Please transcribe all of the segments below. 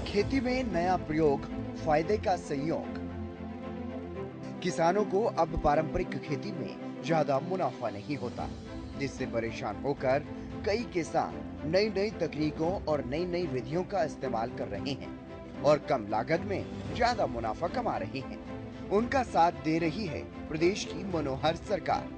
खेती में नया प्रयोग, फायदे का संयोग। किसानों को अब पारंपरिक खेती में ज्यादा मुनाफा नहीं होता, जिससे परेशान होकर कई किसान नई नई तकनीकों और नई नई विधियों का इस्तेमाल कर रहे हैं और कम लागत में ज्यादा मुनाफा कमा रहे हैं। उनका साथ दे रही है प्रदेश की मनोहर सरकार।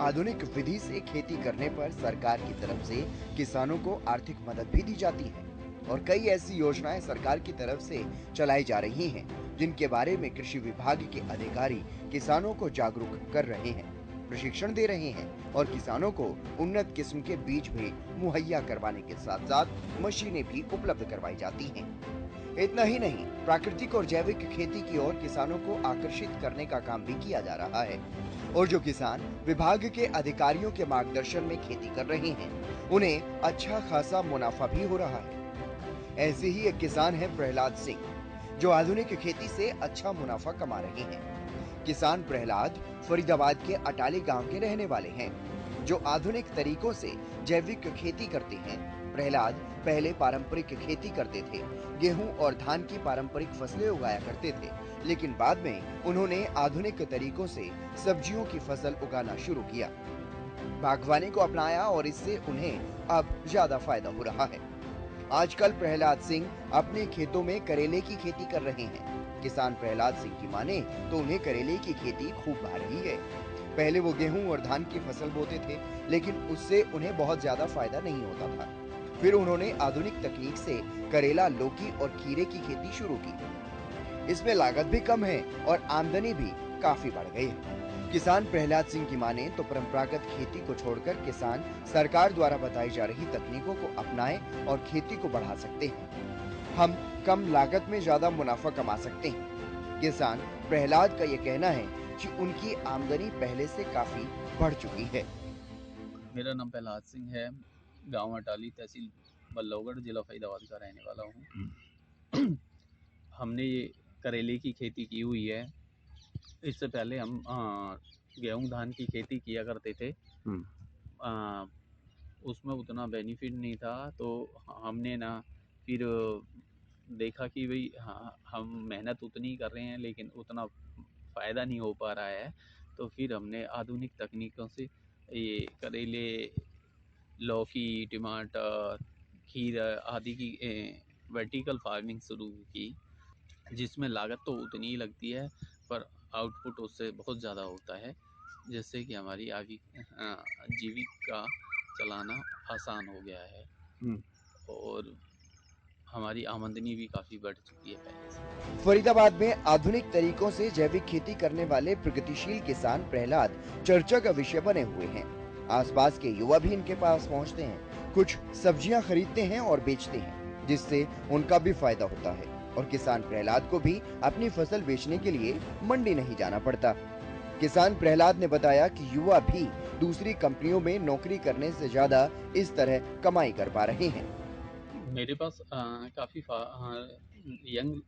आधुनिक विधि से खेती करने पर सरकार की तरफ से किसानों को आर्थिक मदद भी दी जाती है और कई ऐसी योजनाएं सरकार की तरफ से चलाई जा रही हैं, जिनके बारे में कृषि विभाग के अधिकारी किसानों को जागरूक कर रहे हैं, प्रशिक्षण दे रहे हैं और किसानों को उन्नत किस्म के बीज भी मुहैया करवाने के साथ साथ मशीनें भी उपलब्ध करवाई जाती हैं। इतना ही नहीं, प्राकृतिक और जैविक खेती की ओर किसानों को आकर्षित करने का काम भी किया जा रहा है और जो किसान विभाग के अधिकारियों के मार्गदर्शन में खेती कर रहे हैं, उन्हें अच्छा खासा मुनाफा भी हो रहा है। ऐसे ही एक किसान है प्रहलाद सिंह, जो आधुनिक खेती से अच्छा मुनाफा कमा रहे हैं। किसान प्रहलाद फरीदाबाद के अटाली गांव के रहने वाले हैं, जो आधुनिक तरीकों से जैविक खेती करते हैं। प्रहलाद पहले पारंपरिक खेती करते थे, गेहूं और धान की पारंपरिक फसलें उगाया करते थे, लेकिन बाद में उन्होंने आधुनिक तरीकों से सब्जियों की फसल उगाना शुरू किया, बागवानी को अपनाया और इससे उन्हें अब ज्यादा फायदा हो रहा है। आजकल प्रहलाद सिंह अपने खेतों में करेले की खेती कर रहे हैं। किसान प्रहलाद सिंह की माने तो उन्हें करेले की खेती खूब भा रही है। पहले वो गेहूं और धान की फसल बोते थे, लेकिन उससे उन्हें बहुत ज्यादा फायदा नहीं होता था। फिर उन्होंने आधुनिक तकनीक से करेला, लौकी और खीरे की खेती शुरू की। इसमें लागत भी कम है और आमदनी भी काफी बढ़ गई है। किसान प्रहलाद सिंह की माने तो परंपरागत खेती को छोड़कर किसान सरकार द्वारा बताई जा रही तकनीकों को अपनाएं और खेती को बढ़ा सकते हैं। हम कम लागत में ज्यादा मुनाफा कमा सकते हैं। किसान प्रहलाद का ये कहना है कि उनकी आमदनी पहले से काफी बढ़ चुकी है। मेरा नाम प्रहलाद सिंह है। गांव अटाली, तहसील बल्लभगढ़, जिला फरीदाबाद का रहने वाला हूँ। हमने ये करेले की खेती की हुई है। इससे पहले हम गेहूं धान की खेती किया करते थे। आ, उसमें उतना बेनिफिट नहीं था, तो हमने ना फिर देखा कि भाई हाँ, हम मेहनत उतनी कर रहे हैं लेकिन उतना फ़ायदा नहीं हो पा रहा है। तो फिर हमने आधुनिक तकनीकों से ये करेले, लौकी, टमाटर, खीरा आदि की वर्टिकल फार्मिंग शुरू की, जिसमें लागत तो उतनी ही लगती है पर आउटपुट उससे बहुत ज़्यादा होता है, जिससे कि हमारी जीविका चलाना आसान हो गया है और हमारी आमदनी भी काफ़ी बढ़ चुकी है पहले से। फरीदाबाद में आधुनिक तरीकों से जैविक खेती करने वाले प्रगतिशील किसान प्रहलाद चर्चा का विषय बने हुए हैं। आसपास के युवा भी इनके पास पहुंचते हैं, कुछ सब्जियां खरीदते हैं और बेचते हैं, जिससे उनका भी फायदा होता है और किसान प्रहलाद को भी अपनी फसल बेचने के लिए मंडी नहीं जाना पड़ता। किसान प्रहलाद ने बताया कि युवा भी दूसरी कंपनियों में नौकरी करने से ज्यादा इस तरह कमाई कर पा रहे हैं। मेरे पास काफ़ी यंग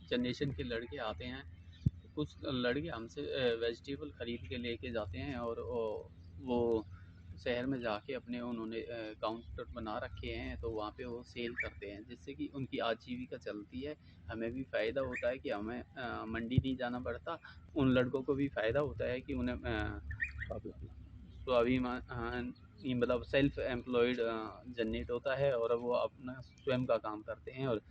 जनरेशन के लड़के आते हैं। कुछ लड़के हमसे वेजिटेबल खरीद के लेके जाते हैं और वो शहर में जाके अपने उन्होंने काउंटर बना रखे हैं, तो वहाँ पे वो सेल करते हैं, जिससे कि उनकी आजीविका चलती है। हमें भी फ़ायदा होता है कि हमें मंडी नहीं जाना पड़ता। उन लड़कों को भी फ़ायदा होता है कि उन्हें स्वाभिमान ये मतलब सेल्फ एम्प्लॉयड जनरेट होता है और वो अपना स्वयं का काम करते हैं। और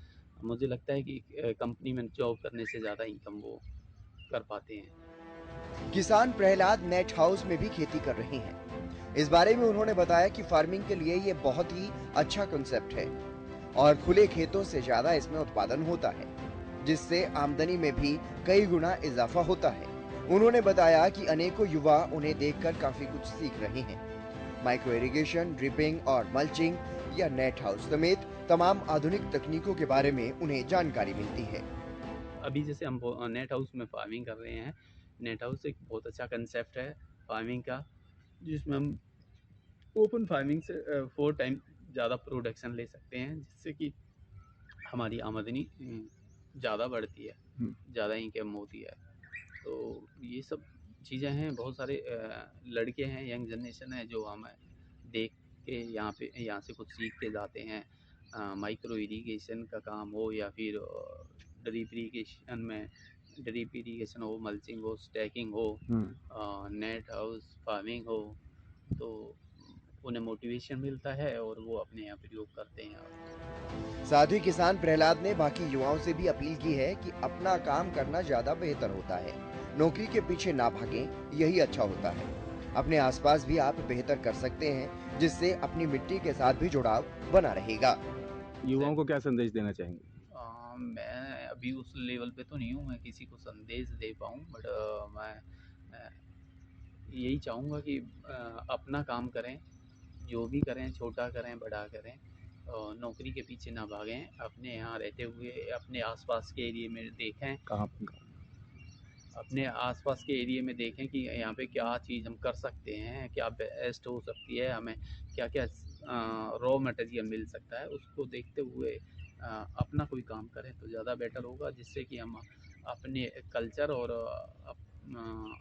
मुझे लगता है कि कंपनी में जॉब करने से ज़्यादा इनकम वो कर पाते हैं। किसान प्रहलाद नेट हाउस में भी खेती कर रहे हैं। इस बारे में उन्होंने बताया कि फार्मिंग के लिए ये बहुत ही अच्छा कंसेप्ट है और खुले खेतों से ज्यादा इसमें उत्पादन होता है, जिससे आमदनी में भी कई गुना इजाफा होता है। उन्होंने बताया कि अनेकों युवा उन्हें देखकर काफी कुछ सीख रहे हैं। माइक्रो इरिगेशन, ड्रिपिंग और मल्चिंग या नेट हाउस समेत तमाम आधुनिक तकनीकों के बारे में उन्हें जानकारी मिलती है। अभी जैसे हम नेट हाउस में फार्मिंग कर रहे हैं। नेट हाउस एक बहुत अच्छा कंसेप्ट है फार्मिंग का, जिसमें हम ओपन फार्मिंग से 4 टाइम ज़्यादा प्रोडक्शन ले सकते हैं, जिससे कि हमारी आमदनी ज़्यादा बढ़ती है, ज़्यादा इनकम होती है। तो ये सब चीज़ें हैं। बहुत सारे लड़के हैं, यंग जनरेशन है, जो हमें देख के यहाँ से कुछ सीख के जाते हैं। माइक्रो इरिगेशन का काम हो या फिर ड्रिप इरिगेशन हो, मल्चिंग हो, स्टैकिंग हो, नेट हाउस फार्मिंग हो, तो उन्हें मोटिवेशन मिलता है और वो अपने यहाँ प्रयोग करते हैं। साथ ही किसान प्रहलाद ने बाकी युवाओं से भी अपील की है कि अपना काम करना ज्यादा बेहतर होता है, नौकरी के पीछे ना भागें, यही अच्छा होता है। अपने आसपास भी आप बेहतर कर सकते हैं, जिससे अपनी मिट्टी के साथ भी जुड़ाव बना रहेगा। युवाओं को क्या संदेश देना चाहेंगे? मैं अभी उस लेवल पे तो नहीं हूँ मैं किसी को संदेश दे पाऊँ, बट मैं यही चाहूँगा कि अपना काम करें, जो भी करें, छोटा करें बड़ा करें, नौकरी के पीछे ना भागें, अपने यहाँ रहते हुए अपने आसपास के एरिया में देखें, अपने आसपास के एरिया में देखें कि यहाँ पे क्या चीज़ हम कर सकते हैं, क्या बेस्ट हो सकती है, हमें क्या क्या रॉ मटेरियल मिल सकता है, उसको देखते हुए अपना कोई काम करें तो ज़्यादा बेटर होगा, जिससे कि हम अपने कल्चर और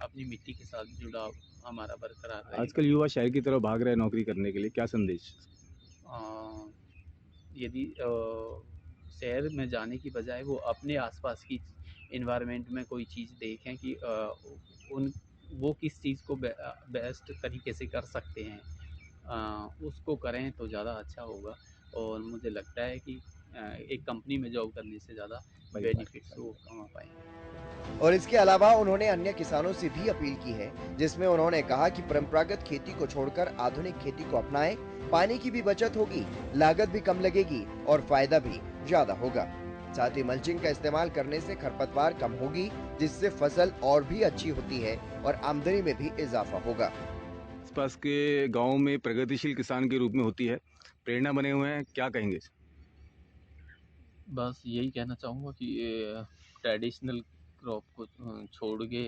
अपनी मिट्टी के साथ जुड़ाव हमारा बरकरार रहे। आजकल युवा शहर की तरफ भाग रहे हैं नौकरी करने के लिए, क्या संदेश? यदि शहर में जाने की बजाय वो अपने आसपास की इन्वायरमेंट में कोई चीज़ देखें कि वो किस चीज़ को बेस्ट तरीके से कर सकते हैं, उसको करें तो ज़्यादा अच्छा होगा। और मुझे लगता है कि एक कंपनी में जॉब करने से ज़्यादा बेनिफिट्स वो कमा पाएंगे। और इसके अलावा उन्होंने अन्य किसानों से भी अपील की है, जिसमें उन्होंने कहा कि परंपरागत खेती को छोड़कर आधुनिक खेती को अपनाएं, पानी की भी बचत होगी, लागत भी कम लगेगी और फायदा भी ज्यादा होगा। साथ ही मल्चिंग का इस्तेमाल करने से खरपतवार कम होगी, जिससे फसल और भी अच्छी होती है और आमदनी में भी इजाफा होगा। आसपास के गाँव में प्रगतिशील किसान के रूप में होती है, प्रेरणा बने हुए हैं, क्या कहेंगे? बस यही कहना चाहूँगा कि ट्रेडिशनल क्रॉप को छोड़ के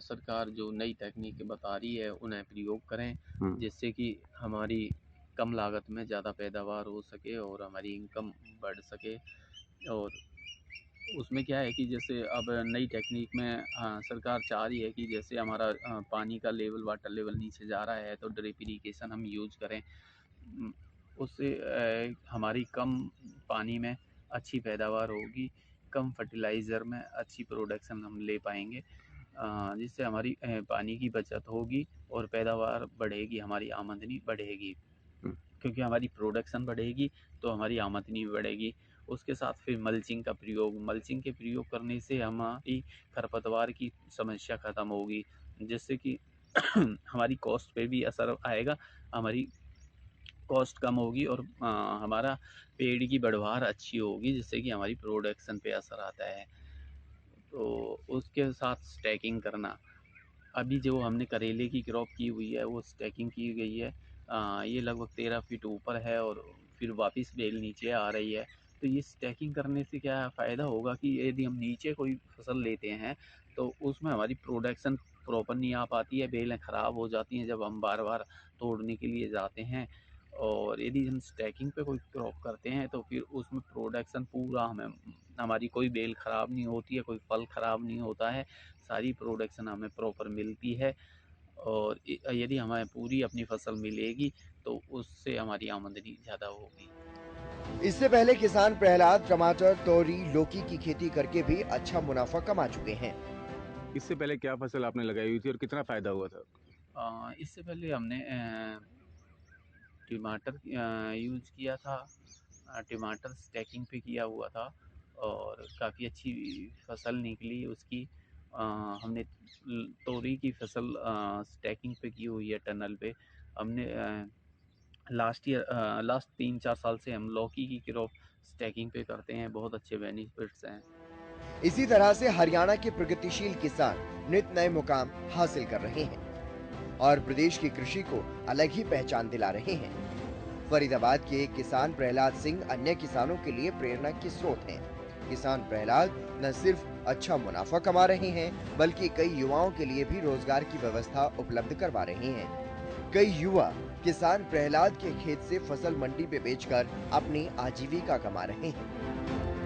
सरकार जो नई तकनीकें बता रही है उन्हें प्रयोग करें, जिससे कि हमारी कम लागत में ज़्यादा पैदावार हो सके और हमारी इनकम बढ़ सके। और उसमें क्या है कि जैसे अब नई टेक्निक में सरकार चाह रही है कि जैसे हमारा पानी का लेवल, वाटर लेवल नीचे जा रहा है, तो ड्रिप इरिगेशन हम यूज़ करें, उससे हमारी कम पानी में अच्छी पैदावार होगी, कम फर्टिलाइज़र में अच्छी प्रोडक्शन हम ले पाएंगे, जिससे हमारी पानी की बचत होगी और पैदावार बढ़ेगी, हमारी आमदनी बढ़ेगी। क्योंकि हमारी प्रोडक्शन बढ़ेगी तो हमारी आमदनी भी बढ़ेगी। उसके साथ फिर मल्चिंग के प्रयोग करने से हमारी खरपतवार की समस्या ख़त्म होगी, जिससे कि हमारी कॉस्ट पे भी असर आएगा, हमारी कॉस्ट कम होगी और हमारा पेड़ की बढ़वार अच्छी होगी, जिससे कि हमारी प्रोडक्शन पे असर आता है। तो उसके साथ स्टैकिंग करना, अभी जो हमने करेले की क्रॉप की हुई है वो स्टैकिंग की गई है, ये लगभग 13 फीट ऊपर है और फिर वापस बेल नीचे आ रही है। तो ये स्टैकिंग करने से क्या फ़ायदा होगा कि यदि हम नीचे कोई फसल लेते हैं तो उसमें हमारी प्रोडक्शन प्रॉपर नहीं आ पाती है, बेलें ख़राब हो जाती हैं जब हम बार बार तोड़ने के लिए जाते हैं। और यदि हम स्टैकिंग पे कोई क्रॉप करते हैं तो फिर उसमें प्रोडक्शन पूरा हमारी कोई बेल ख़राब नहीं होती है, कोई फल ख़राब नहीं होता है, सारी प्रोडक्शन हमें प्रॉपर मिलती है। और यदि हमें पूरी अपनी फसल मिलेगी तो उससे हमारी आमदनी ज़्यादा होगी। इससे पहले किसान प्रहलाद टमाटर, तोरी, लौकी की खेती करके भी अच्छा मुनाफा कमा चुके हैं। इससे पहले क्या फसल आपने लगाई हुई थी और कितना फायदा हुआ था? इससे पहले हमने टमाटर यूज़ किया था, टमाटर स्टैकिंग पे किया हुआ था और काफ़ी अच्छी फसल निकली उसकी। हमने तोरी की फसल स्टैकिंग पे की हुई है टनल पे। हमने लास्ट 3-4 साल से हम लौकी की क्रॉप स्टैकिंग पे करते हैं, बहुत अच्छे बेनिफिट्स हैं। इसी तरह से हरियाणा के प्रगतिशील किसान नित नए मुकाम हासिल कर रहे हैं और प्रदेश की कृषि को अलग ही पहचान दिला रहे हैं। फरीदाबाद के किसान प्रहलाद सिंह अन्य किसानों के लिए प्रेरणा के स्रोत हैं। किसान प्रहलाद न सिर्फ अच्छा मुनाफा कमा रहे हैं, बल्कि कई युवाओं के लिए भी रोजगार की व्यवस्था उपलब्ध करवा रहे हैं। कई युवा किसान प्रहलाद के खेत से फसल मंडी पे बेचकर अपनी आजीविका कमा रहे हैं।